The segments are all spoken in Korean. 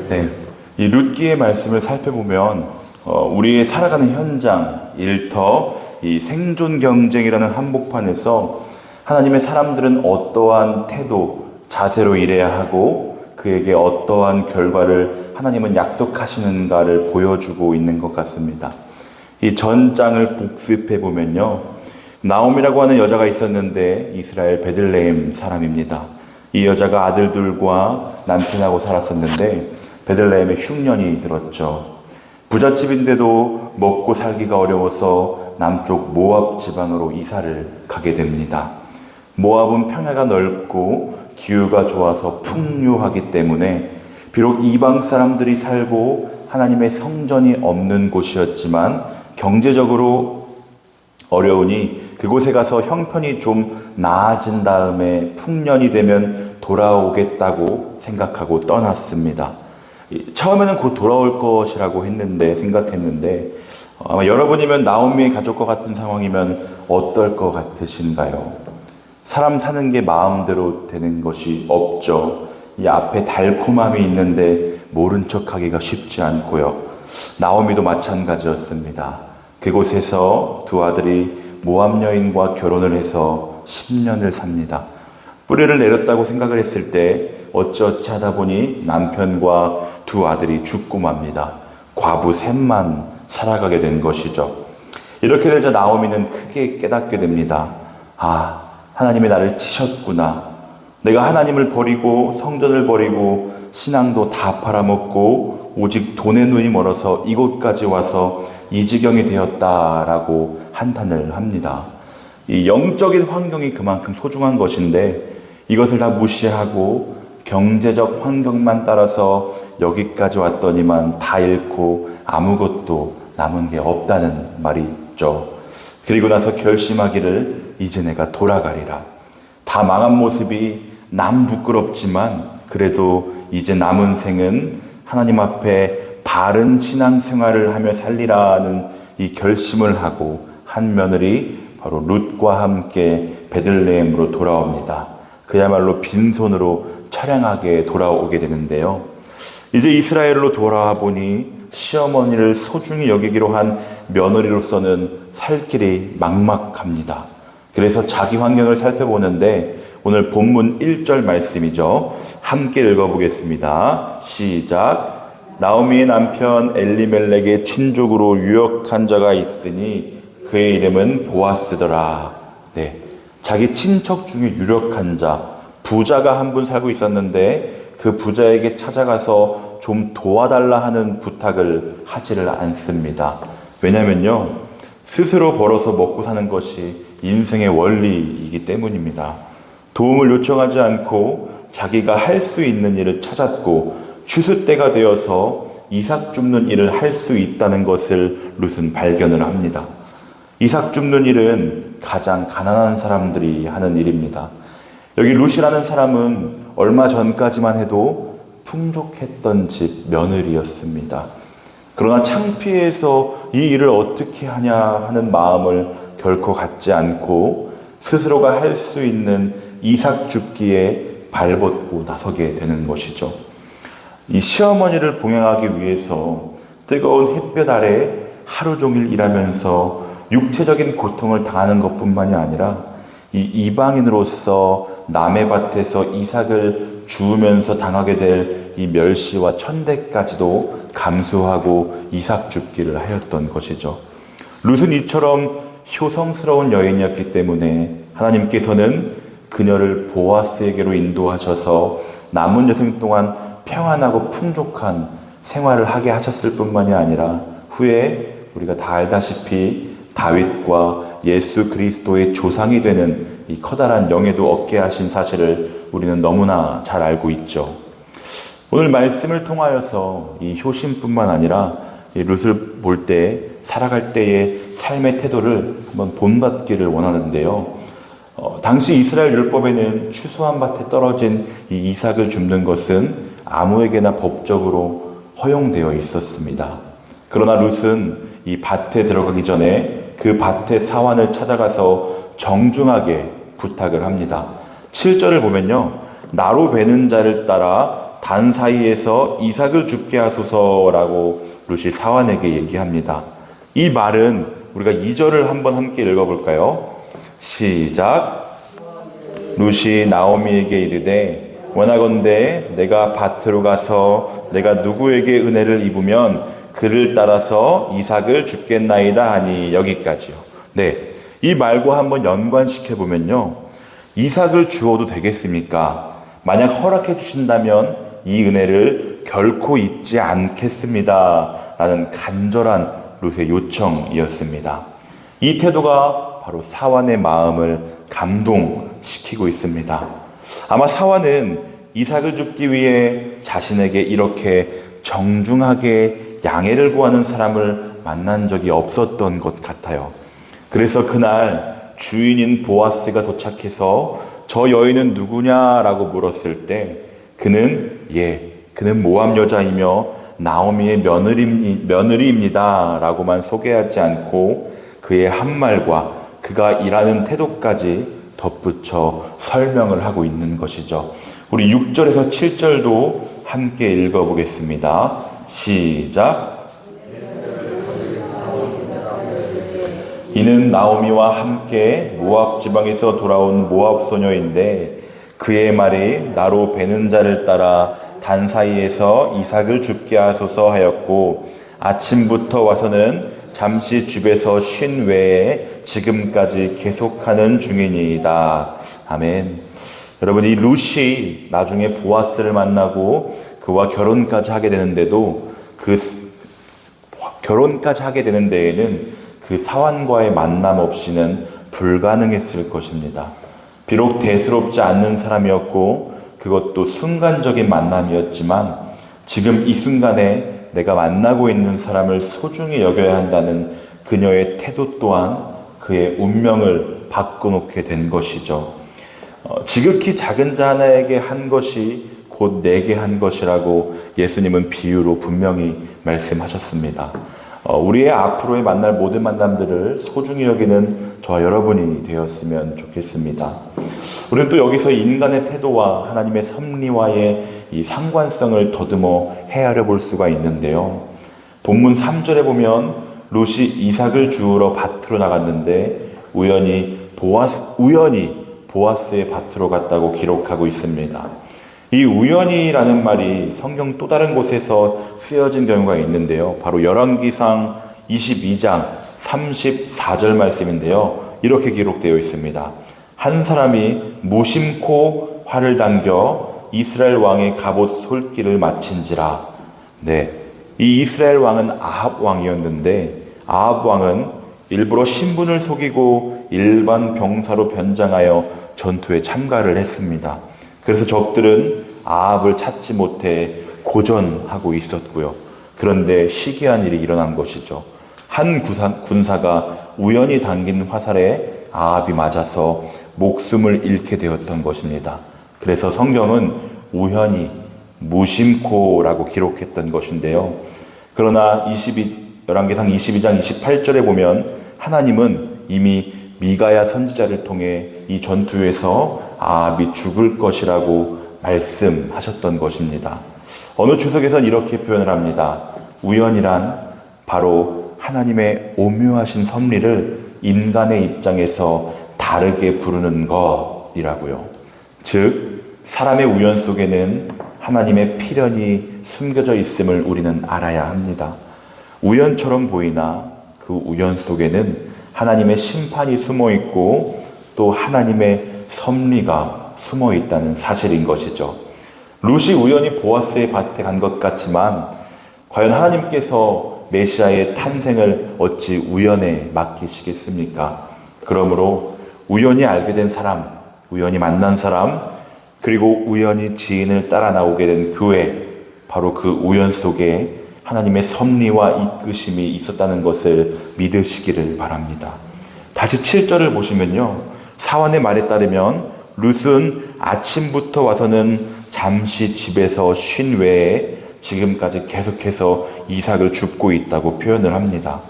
네, 이 룻기의 말씀을 살펴보면 우리의 살아가는 현장, 일터, 이 생존 경쟁이라는 한복판에서 하나님의 사람들은 어떠한 태도, 자세로 일해야 하고 그에게 어떠한 결과를 하나님은 약속하시는가를 보여주고 있는 것 같습니다. 이 전장을 복습해 보면요, 나옴이라고 하는 여자가 있었는데 이스라엘 베들레헴 사람입니다. 이 여자가 아들들과 남편하고 살았었는데 베들레헴에 흉년이 들었죠. 부잣집인데도 먹고 살기가 어려워서 남쪽 모압 지방으로 이사를 가게 됩니다. 모압은 평야가 넓고 기후가 좋아서 풍요하기 때문에 비록 이방 사람들이 살고 하나님의 성전이 없는 곳이었지만 경제적으로 어려우니 그곳에 가서 형편이 좀 나아진 다음에 풍년이 되면 돌아오겠다고 생각하고 떠났습니다. 처음에는 곧 돌아올 것이라고 생각했는데 아마 여러분이면 나오미의 가족과 같은 상황이면 어떨 것 같으신가요? 사람 사는 게 마음대로 되는 것이 없죠. 이 앞에 달콤함이 있는데 모른 척하기가 쉽지 않고요. 나오미도 마찬가지였습니다. 그곳에서 두 아들이 모압 여인과 결혼을 해서 10년을 삽니다. 뿌리를 내렸다고 생각을 했을 때 어찌어찌 하다 보니 남편과 두 아들이 죽고 맙니다. 과부 셋만 살아가게 된 것이죠. 이렇게 되자 나오미는 크게 깨닫게 됩니다. 아, 하나님이 나를 치셨구나. 내가 하나님을 버리고 성전을 버리고 신앙도 다 팔아먹고 오직 돈의 눈이 멀어서 이곳까지 와서 이 지경이 되었다라고 한탄을 합니다. 이 영적인 환경이 그만큼 소중한 것인데 이것을 다 무시하고 경제적 환경만 따라서 여기까지 왔더니만 다 잃고 아무것도 남은 게 없다는 말이 있죠. 그리고 나서 결심하기를 이제 내가 돌아가리라. 다 망한 모습이 남 부끄럽지만 그래도 이제 남은 생은 하나님 앞에 바른 신앙생활을 하며 살리라는 이 결심을 하고 한 며느리 바로 룻과 함께 베들레헴으로 돌아옵니다. 그야말로 빈손으로 처량하게 돌아오게 되는데요. 이제 이스라엘로 돌아와 보니 시어머니를 소중히 여기기로 한 며느리로서는 살 길이 막막합니다. 그래서 자기 환경을 살펴보는데 오늘 본문 1절 말씀이죠. 함께 읽어보겠습니다. 시작. 나오미의 남편 엘리멜렉의 친족으로 유력한 자가 있으니 그의 이름은 보아스더라. 네, 자기 친척 중에 유력한 자, 부자가 한 분 살고 있었는데 그 부자에게 찾아가서 좀 도와달라 하는 부탁을 하지를 않습니다. 왜냐면요, 스스로 벌어서 먹고 사는 것이 인생의 원리이기 때문입니다. 도움을 요청하지 않고 자기가 할 수 있는 일을 찾았고 추수 때가 되어서 이삭 줍는 일을 할 수 있다는 것을 룻은 발견을 합니다. 이삭 줍는 일은 가장 가난한 사람들이 하는 일입니다. 여기 룻이라는 사람은 얼마 전까지만 해도 풍족했던 집 며느리였습니다. 그러나 창피해서 이 일을 어떻게 하냐 하는 마음을 결코 갖지 않고 스스로가 할 수 있는 이삭 줍기에 발벗고 나서게 되는 것이죠. 이 시어머니를 봉양하기 위해서 뜨거운 햇볕 아래 하루 종일 일하면서 육체적인 고통을 당하는 것뿐만이 아니라 이 이방인으로서 남의 밭에서 이삭을 주우면서 당하게 될 이 멸시와 천대까지도 감수하고 이삭 줍기를 하였던 것이죠. 룻은 이처럼 효성스러운 여인이었기 때문에 하나님께서는 그녀를 보아스에게로 인도하셔서 남은 여생 동안 평안하고 풍족한 생활을 하게 하셨을 뿐만이 아니라 후에 우리가 다 알다시피 다윗과 예수 그리스도의 조상이 되는 이 커다란 영예도 얻게 하신 사실을 우리는 너무나 잘 알고 있죠. 오늘 말씀을 통하여서 이 효심뿐만 아니라 이 룻을 볼 때 살아갈 때의 삶의 태도를 한번 본받기를 원하는데요. 당시 이스라엘 율법에는 추수한 밭에 떨어진 이 이삭을 줍는 것은 아무에게나 법적으로 허용되어 있었습니다. 그러나 룻은 이 밭에 들어가기 전에 그 밭의 사환을 찾아가서 정중하게 부탁을 합니다. 7절을 보면요, 나로 베는 자를 따라 단 사이에서 이삭을 죽게 하소서라고 룻이 사환에게 얘기합니다. 이 말은 우리가 2절을 한번 함께 읽어볼까요? 시작. 룻이 나오미에게 이르되 원하건대 내가 밭으로 가서 내가 누구에게 은혜를 입으면 그를 따라서 이삭을 줍겠나이다 하니. 여기까지요. 네, 이 말과 한번 연관시켜 보면요, 이삭을 주어도 되겠습니까? 만약 허락해 주신다면 이 은혜를 결코 잊지 않겠습니다 라는 간절한 룻의 요청이었습니다. 이 태도가 바로 사환의 마음을 감동시키고 있습니다. 아마 사환은 이삭을 줍기 위해 자신에게 이렇게 정중하게 양해를 구하는 사람을 만난 적이 없었던 것 같아요. 그래서 그날 주인인 보아스가 도착해서 저 여인은 누구냐라고 물었을 때 그는 모압 여자이며 나오미의 며느리입니다 라고만 소개하지 않고 그의 한 말과 그가 일하는 태도까지 덧붙여 설명을 하고 있는 것이죠. 우리 6절에서 7절도 함께 읽어보겠습니다. 시작. 이는 나오미와 함께 모압 지방에서 돌아온 모압 소녀인데 그의 말이 나로 베는 자를 따라 단 사이에서 이삭을 줍게 하소서 하였고 아침부터 와서는 잠시 집에서 쉰 외에 지금까지 계속하는 중이니이다. 아멘. 여러분, 이 룻이 나중에 보아스를 만나고 그와 결혼까지 하게 되는데도 결혼까지 하게 되는 데에는 그 사환과의 만남 없이는 불가능했을 것입니다. 비록 대수롭지 않는 사람이었고 그것도 순간적인 만남이었지만 지금 이 순간에 내가 만나고 있는 사람을 소중히 여겨야 한다는 그녀의 태도 또한 그의 운명을 바꿔놓게 된 것이죠. 지극히 작은 자 하나에게 한 것이 곧 내게 한 것이라고 예수님은 비유로 분명히 말씀하셨습니다. 우리의 앞으로의 만날 모든 만남들을 소중히 여기는 저와 여러분이 되었으면 좋겠습니다. 우리는 또 여기서 인간의 태도와 하나님의 섭리와의 이 상관성을 더듬어 헤아려 볼 수가 있는데요. 본문 3절에 보면 룻이 이삭을 주우러 밭으로 나갔는데 우연히 보아스의 밭으로 갔다고 기록하고 있습니다. 이 우연히라는 말이 성경 또 다른 곳에서 쓰여진 경우가 있는데요. 바로 열왕기상 22장 34절 말씀인데요. 이렇게 기록되어 있습니다. 한 사람이 무심코 활을 당겨 이스라엘 왕의 갑옷 솔기를 마친지라. 네, 이 이스라엘 왕은 아합 왕이었는데 아합 왕은 일부러 신분을 속이고 일반 병사로 변장하여 전투에 참가를 했습니다. 그래서 적들은 아합을 찾지 못해 고전하고 있었고요. 그런데 희귀한 일이 일어난 것이죠. 한 군사가 우연히 당긴 화살에 아합이 맞아서 목숨을 잃게 되었던 것입니다. 그래서 성경은 우연히 무심코라고 기록했던 것인데요. 그러나 열왕기상 22장 28절에 보면 하나님은 이미 미가야 선지자를 통해 이 전투에서 아합이 죽을 것이라고 말씀하셨던 것입니다. 어느 주석에서는 이렇게 표현을 합니다. 우연이란 바로 하나님의 오묘하신 섭리를 인간의 입장에서 다르게 부르는 것이라고요. 즉 사람의 우연 속에는 하나님의 필연이 숨겨져 있음을 우리는 알아야 합니다. 우연처럼 보이나 그 우연 속에는 하나님의 심판이 숨어 있고 또 하나님의 섭리가 숨어 있다는 사실인 것이죠. 룻이 우연히 보아스의 밭에 간 것 같지만 과연 하나님께서 메시아의 탄생을 어찌 우연에 맡기시겠습니까? 그러므로 우연히 알게 된 사람, 우연히 만난 사람, 그리고 우연히 지인을 따라 나오게 된 교회, 바로 그 우연 속에 하나님의 섭리와 이끄심이 있었다는 것을 믿으시기를 바랍니다. 다시 7절을 보시면요. 사환의 말에 따르면 룻은 아침부터 와서는 잠시 집에서 쉰 외에 지금까지 계속해서 이삭을 줍고 있다고 표현을 합니다.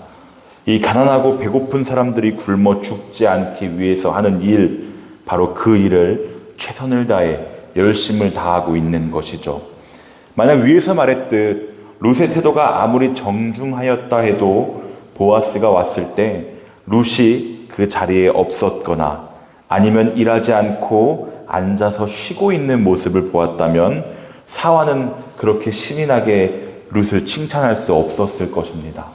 이 가난하고 배고픈 사람들이 굶어 죽지 않기 위해서 하는 일, 바로 그 일을 최선을 다해 열심을 다하고 있는 것이죠. 만약 위에서 말했듯 룻의 태도가 아무리 정중하였다 해도 보아스가 왔을 때 룻이 그 자리에 없었거나 아니면 일하지 않고 앉아서 쉬고 있는 모습을 보았다면 사환은 그렇게 신이 나게 룻을 칭찬할 수 없었을 것입니다.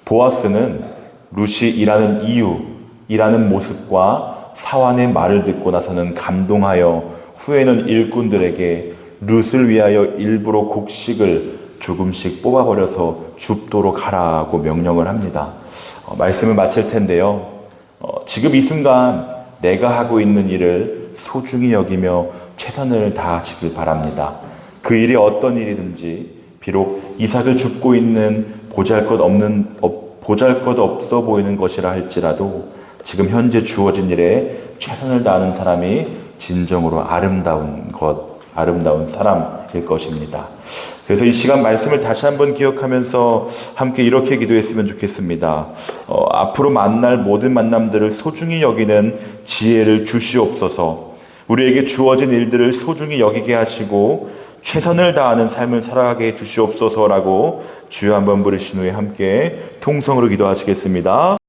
보아스는 룻이 일하는 이유, 일하는 모습과 사환의 말을 듣고 나서는 감동하여 후에는 일꾼들에게 룻을 위하여 일부러 곡식을 조금씩 뽑아버려서 줍도록 하라고 명령을 합니다. 말씀을 마칠 텐데요. 지금 이 순간 내가 하고 있는 일을 소중히 여기며 최선을 다하시길 바랍니다. 그 일이 어떤 일이든지 비록 이삭을 줍고 있는 보잘것 없어 보이는 것이라 할지라도 지금 현재 주어진 일에 최선을 다하는 사람이 진정으로 아름다운 사람일 것입니다. 그래서 이 시간 말씀을 다시 한번 기억하면서 함께 이렇게 기도했으면 좋겠습니다. 앞으로 만날 모든 만남들을 소중히 여기는 지혜를 주시옵소서. 우리에게 주어진 일들을 소중히 여기게 하시고 최선을 다하는 삶을 살아가게 해 주시옵소서라고 주여 한번 부르신 후에 함께 통성으로 기도하시겠습니다.